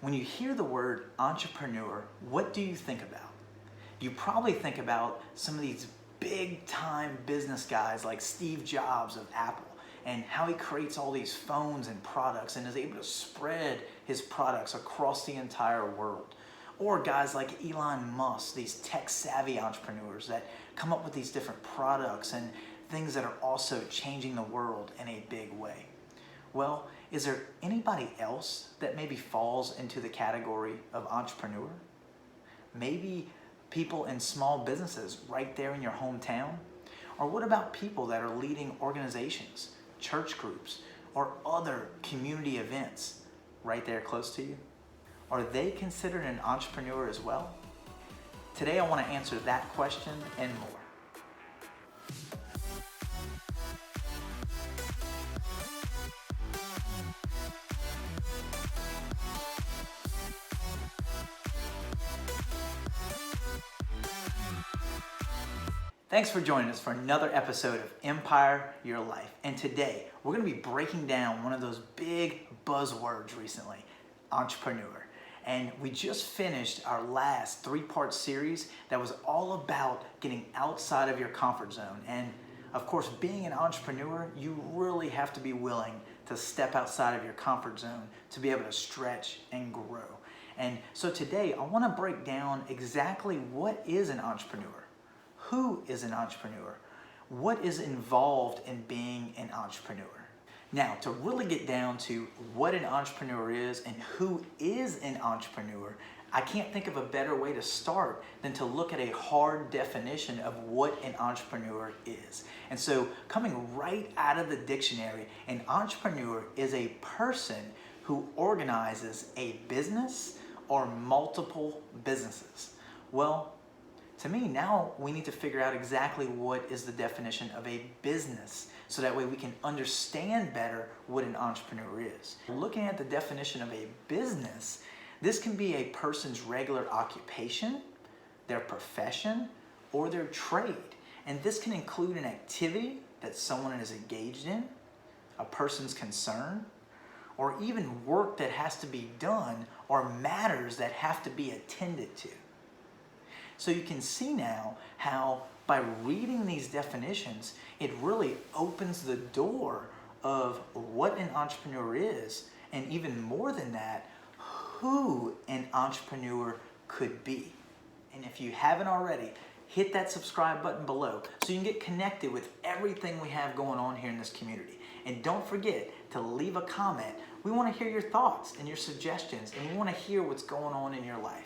When you hear the word entrepreneur, what do you think about? You probably think about some of these big time business guys like Steve Jobs of Apple and how he creates all these phones and products and is able to spread his products across the entire world. Or guys like Elon Musk, these tech savvy entrepreneurs that come up with these different products and things that are also changing the world in a big way. Well, is there anybody else that maybe falls into the category of entrepreneur? Maybe people in small businesses right there in your hometown? Or what about people that are leading organizations, church groups, or other community events right there close to you? Are they considered an entrepreneur as well? Today I want to answer that question and more. Thanks for joining us for another episode of Empire Your Life. And today we're going to be breaking down one of those big buzzwords recently, entrepreneur. And we just finished our last 3-part series that was all about getting outside of your comfort zone. And of course, being an entrepreneur, you really have to be willing to step outside of your comfort zone to be able to stretch and grow. And so today I want to break down exactly what is an entrepreneur. Who is an entrepreneur? What is involved in being an entrepreneur? Now, to really get down to what an entrepreneur is and who is an entrepreneur, I can't think of a better way to start than to look at a hard definition of what an entrepreneur is. And so, coming right out of the dictionary, an entrepreneur is a person who organizes a business or multiple businesses. Well, to me, now we need to figure out exactly what is the definition of a business so that way we can understand better what an entrepreneur is. Looking at the definition of a business, this can be a person's regular occupation, their profession, or their trade. And this can include an activity that someone is engaged in, a person's concern, or even work that has to be done or matters that have to be attended to. So you can see now how by reading these definitions, it really opens the door of what an entrepreneur is, and even more than that, who an entrepreneur could be. And if you haven't already, hit that subscribe button below so you can get connected with everything we have going on here in this community. And don't forget to leave a comment. We want to hear your thoughts and your suggestions, and we want to hear what's going on in your life.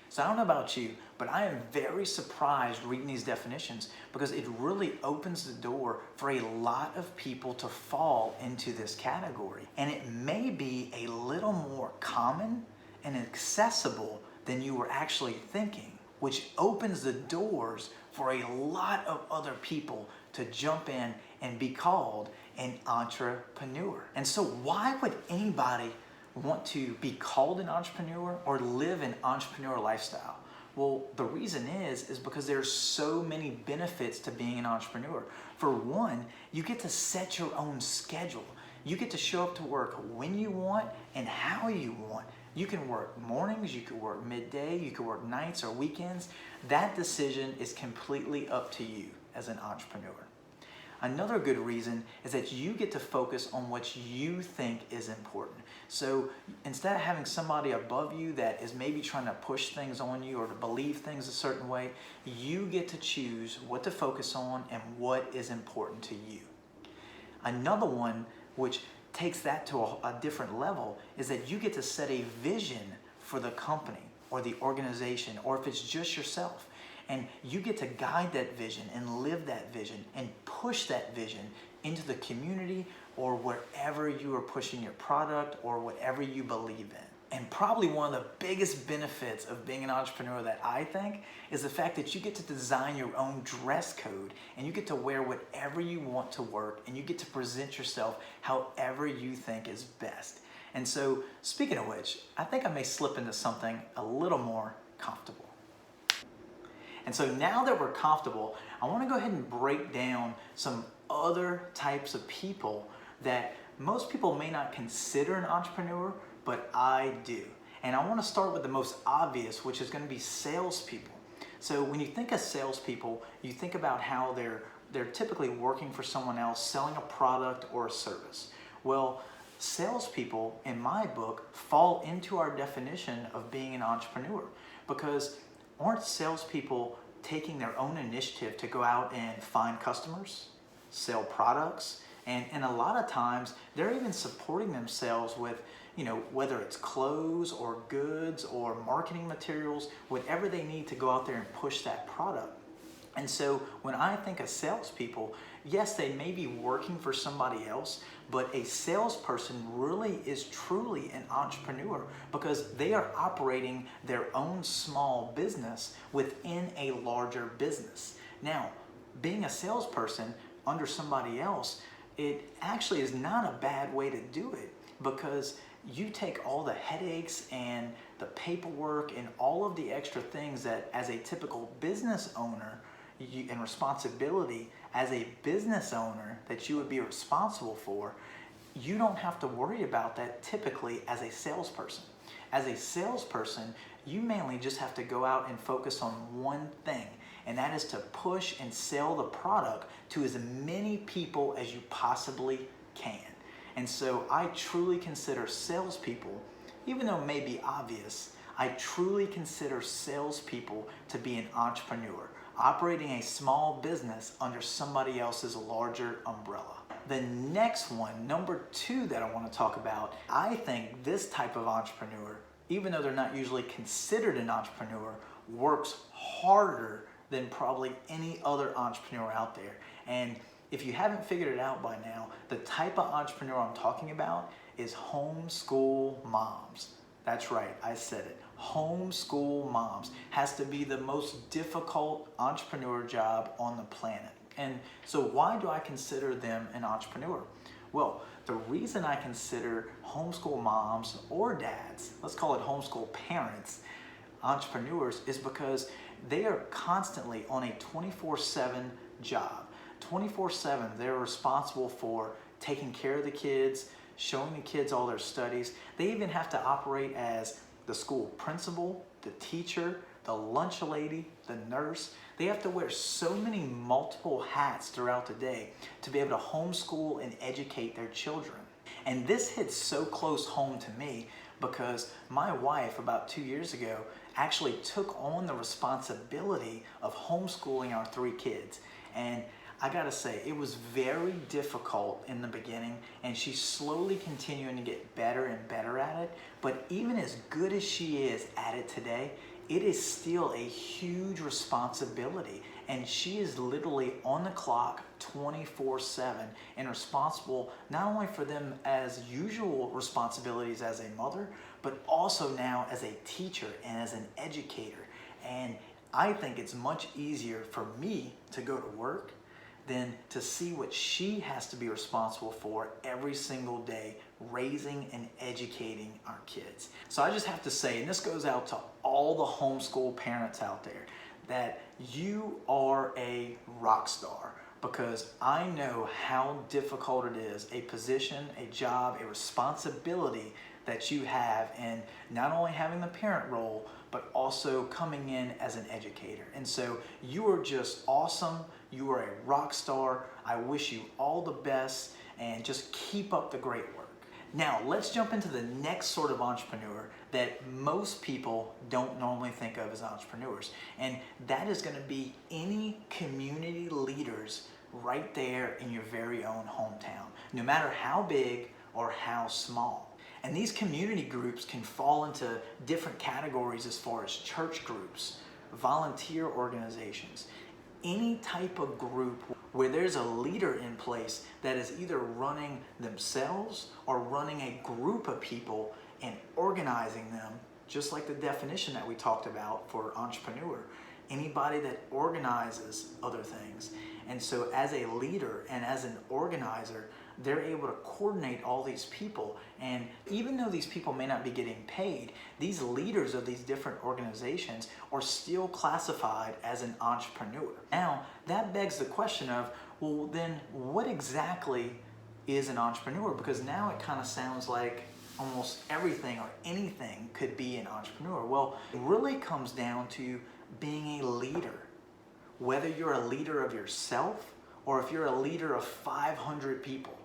So I don't know about you, but I am very surprised reading these definitions because it really opens the door for a lot of people to fall into this category. And it may be a little more common and accessible than you were actually thinking, which opens the doors for a lot of other people to jump in and be called an entrepreneur. And so why would anybody want to be called an entrepreneur or live an entrepreneur lifestyle? Well, the reason is because there's so many benefits to being an entrepreneur. For one, you get to set your own schedule. You get to show up to work when you want and how you want. You can work mornings, you could work midday, you could work nights or weekends. That decision is completely up to you as an entrepreneur. Another good reason is that you get to focus on what you think is important. So instead of having somebody above you that is maybe trying to push things on you or to believe things a certain way, you get to choose what to focus on and what is important to you. Another one which takes that to a different level is that you get to set a vision for the company or the organization, or if it's just yourself. And you get to guide that vision and live that vision and push that vision into the community or wherever you are pushing your product or whatever you believe in. And probably one of the biggest benefits of being an entrepreneur that I think is the fact that you get to design your own dress code and you get to wear whatever you want to work and you get to present yourself however you think is best. And so, speaking of which, I think I may slip into something a little more comfortable. And so now that we're comfortable, I want to go ahead and break down some other types of people that most people may not consider an entrepreneur, but I do. And I want to start with the most obvious, which is going to be salespeople. So when you think of salespeople, you think about how they're typically working for someone else, selling a product or a service. Well, salespeople, in my book, fall into our definition of being an entrepreneur, because aren't salespeople taking their own initiative to go out and find customers, sell products, and a lot of times they're even supporting themselves with, whether it's clothes or goods or marketing materials, whatever they need to go out there and push that product. And so when I think of salespeople, yes, they may be working for somebody else, but a salesperson really is truly an entrepreneur because they are operating their own small business within a larger business. Now, being a salesperson under somebody else, it actually is not a bad way to do it, because you take all the headaches and the paperwork and all of the extra things that as a typical business owner and responsibility as a business owner that you would be responsible for, you don't have to worry about that typically as a salesperson. As a salesperson, you mainly just have to go out and focus on one thing, and that is to push and sell the product to as many people as you possibly can. And so I truly consider salespeople, even though it may be obvious, I truly consider salespeople to be an entrepreneur, operating a small business under somebody else's larger umbrella. The next one, number 2 that I want to talk about, I think this type of entrepreneur, even though they're not usually considered an entrepreneur, works harder than probably any other entrepreneur out there. And if you haven't figured it out by now, the type of entrepreneur I'm talking about is homeschool moms. That's right, I said it. Homeschool moms has to be the most difficult entrepreneur job on the planet. And so why do I consider them an entrepreneur? Well, the reason I consider homeschool moms or dads, let's call it homeschool parents, entrepreneurs, is because they are constantly on a 24/7 job. 24/7, they're responsible for taking care of the kids, showing the kids all their studies. They even have to operate as the school principal, the teacher, the lunch lady, the nurse. They have to wear so many multiple hats throughout the day to be able to homeschool and educate their children. And this hits so close home to me because my wife, about 2 years ago, actually took on the responsibility of homeschooling our 3 kids. And I gotta say, it was very difficult in the beginning, and she's slowly continuing to get better and better at it. But even as good as she is at it today, it is still a huge responsibility. And she is literally on the clock 24/7 and responsible not only for them as usual responsibilities as a mother, but also now as a teacher and as an educator. And I think it's much easier for me to go to work than to see what she has to be responsible for every single day, raising and educating our kids. So I just have to say, and this goes out to all the homeschool parents out there, that you are a rock star, because I know how difficult it is, a position, a job, a responsibility that you have in not only having the parent role, but also coming in as an educator. And so you are just awesome. You are a rock star. I wish you all the best, and just keep up the great work. Now, let's jump into the next sort of entrepreneur that most people don't normally think of as entrepreneurs. And that is going to be any community leaders right there in your very own hometown, no matter how big or how small. And these community groups can fall into different categories as far as church groups, volunteer organizations, any type of group where there's a leader in place that is either running themselves or running a group of people and organizing them, just like the definition that we talked about for entrepreneur. Anybody that organizes other things. And so as a leader and as an organizer, they're able to coordinate all these people. And even though these people may not be getting paid, these leaders of these different organizations are still classified as an entrepreneur. Now, that begs the question of, well, then what exactly is an entrepreneur? Because now it kind of sounds like almost everything or anything could be an entrepreneur. Well, it really comes down to being a leader. Whether you're a leader of yourself or if you're a leader of 500 people,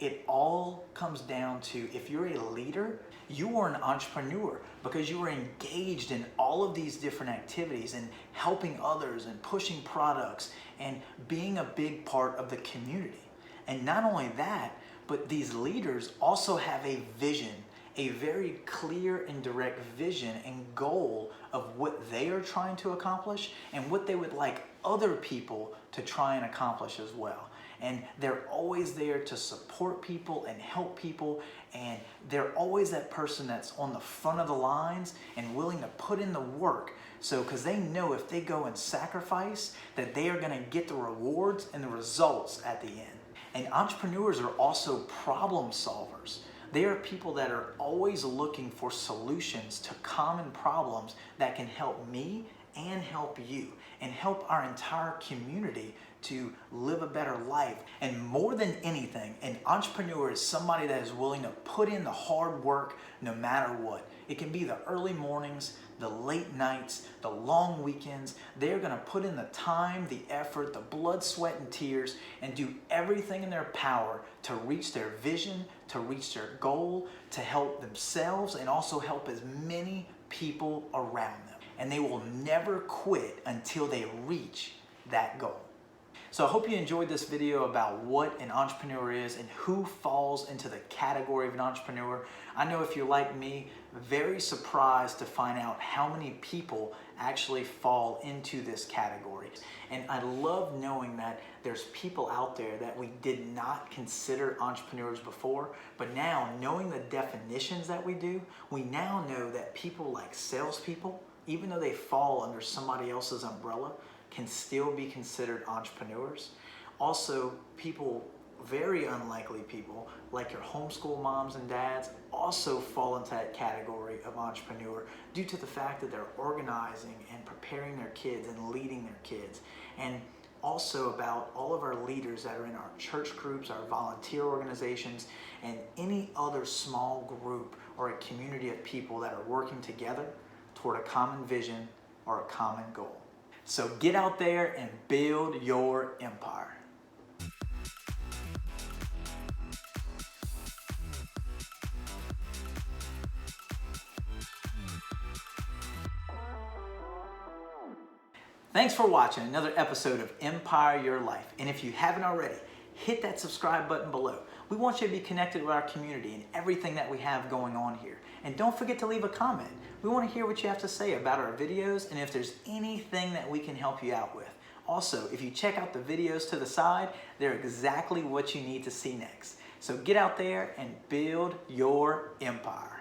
it all comes down to, if you're a leader, you are an entrepreneur because you are engaged in all of these different activities and helping others and pushing products and being a big part of the community. And not only that, but these leaders also have a vision, a very clear and direct vision and goal of what they are trying to accomplish and what they would like other people to try and accomplish as well. And they're always there to support people and help people, and they're always that person that's on the front of the lines and willing to put in the work. So, because they know if they go and sacrifice, that they are going to get the rewards and the results at the end. And entrepreneurs are also problem solvers. They are people that are always looking for solutions to common problems that can help me and help you and help our entire community to live a better life. And more than anything, an entrepreneur is somebody that is willing to put in the hard work no matter what. It can be the early mornings, the late nights, the long weekends. They're going to put in the time, the effort, the blood, sweat, and tears, and do everything in their power to reach their vision, to reach their goal, to help themselves, and also help as many people around them. And they will never quit until they reach that goal. So I hope you enjoyed this video about what an entrepreneur is and who falls into the category of an entrepreneur. I know if you're like me, very surprised to find out how many people actually fall into this category. And I love knowing that there's people out there that we did not consider entrepreneurs before, but now knowing the definitions that we do, we now know that people like salespeople, even though they fall under somebody else's umbrella, can still be considered entrepreneurs. Also, people, very unlikely people, like your homeschool moms and dads, also fall into that category of entrepreneur due to the fact that they're organizing and preparing their kids and leading their kids. And also about all of our leaders that are in our church groups, our volunteer organizations, and any other small group or a community of people that are working together toward a common vision or a common goal. So get out there and build your empire. Thanks for watching another episode of Empire Your Life. And if you haven't already, hit that subscribe button below. We want you to be connected with our community and everything that we have going on here. And don't forget to leave a comment. We want to hear what you have to say about our videos and if there's anything that we can help you out with. Also, if you check out the videos to the side, they're exactly what you need to see next. So get out there and build your empire.